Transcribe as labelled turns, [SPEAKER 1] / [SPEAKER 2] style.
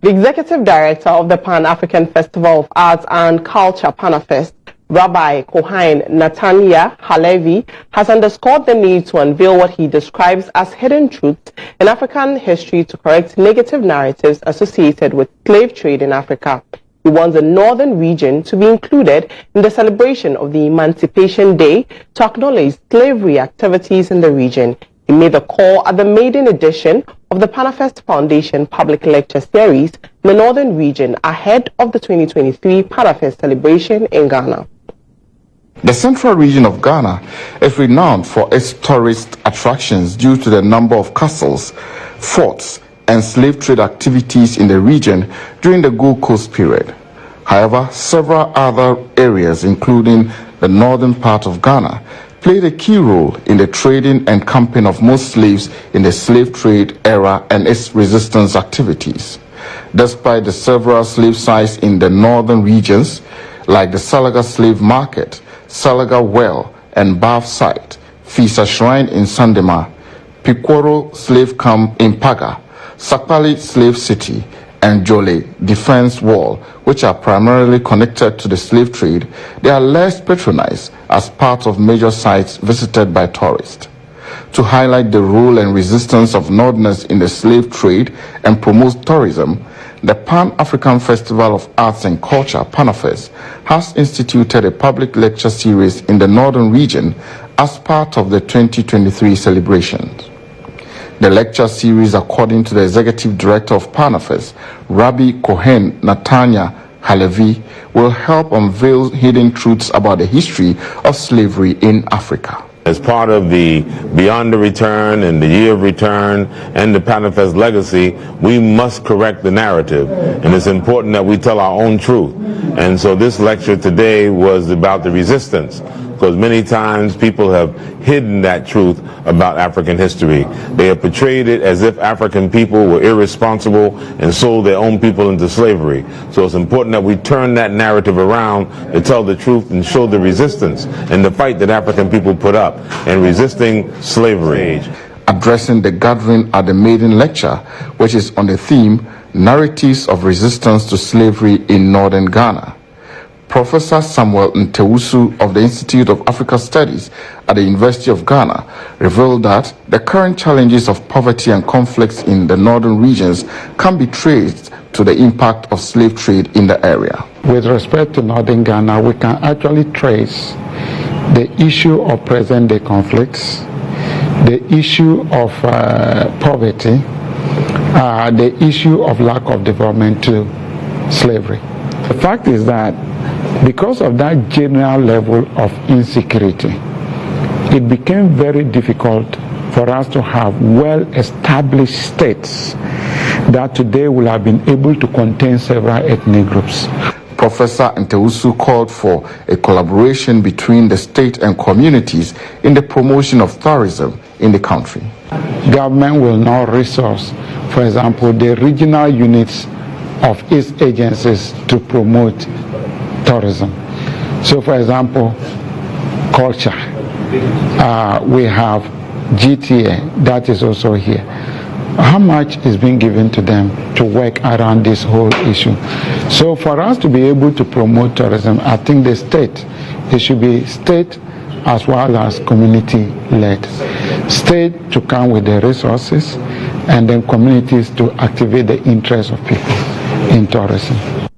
[SPEAKER 1] The Executive Director of the Pan-African Festival of Arts and Culture, Panafest, Rabbi Kohain Nathanyah Halevi, has underscored the need to unveil what he describes as hidden truths in African history to correct negative narratives associated with slave trade in Africa. He wants the northern region to be included in the celebration of the Emancipation Day to acknowledge slavery activities in the region. He made the call at the maiden edition of the Panafest Foundation Public Lecture Series in the northern region ahead of the 2023 Panafest celebration in Ghana.
[SPEAKER 2] The central region of Ghana is renowned for its tourist attractions due to the number of castles, forts, and slave trade activities in the region during the Gold Coast period. However, several other areas, including the northern part of Ghana, played a key role in the trading and camping of most slaves in the slave trade era and its resistance activities. Despite the several slave sites in the northern regions, like the Salaga Slave Market, Salaga Well and Bath Site, Fisa Shrine in Sandema, Pikworo Slave Camp in Paga, Sapali Slave City, and Jole Defense Wall, which are primarily connected to the slave trade, they are less patronized as part of major sites visited by tourists. To highlight the role and resistance of Northerners in the slave trade and promote tourism, the Pan-African Festival of Arts and Culture, Panafest, has instituted a public lecture series in the northern region as part of the 2023 celebrations. The lecture series, according to the Executive Director of Panafest, Rabbi Kohain Nathanyah Halevi, will help unveil hidden truths about the history of slavery in Africa.
[SPEAKER 3] As part of the Beyond the Return and the Year of Return and the Panafest legacy, we must correct the narrative, and it's important that we tell our own truth. And so this lecture today was about the resistance, because many times people have hidden that truth about African history. They have portrayed it as if African people were irresponsible and sold their own people into slavery. So it's important that we turn that narrative around to tell the truth and show the resistance and the fight that African people put up in resisting slavery.
[SPEAKER 2] Addressing the gathering at the maiden lecture, which is on the theme Narratives of Resistance to Slavery in Northern Ghana, Professor Samuel Ntewusu of the Institute of Africa Studies at the University of Ghana revealed that the current challenges of poverty and conflicts in the northern regions can be traced to the impact of slave trade in the area.
[SPEAKER 4] With respect to northern Ghana, we can actually trace the issue of present-day conflicts, the issue of poverty, the issue of lack of development to slavery. The fact is that because of that general level of insecurity, it became very difficult for us to have well-established states that today will have been able to contain several ethnic groups.
[SPEAKER 2] Professor Ntewusu called for a collaboration between the state and communities in the promotion of tourism in the country.
[SPEAKER 4] Government will now resource, for example, the regional units of its agencies to promote tourism. So, for example, culture, we have GTA, that is also here. How much is being given to them to work around this whole issue? So for us to be able to promote tourism, I think the state, it should be state as well as community-led. State to come with the resources, and then communities to activate the interest of people in tourism.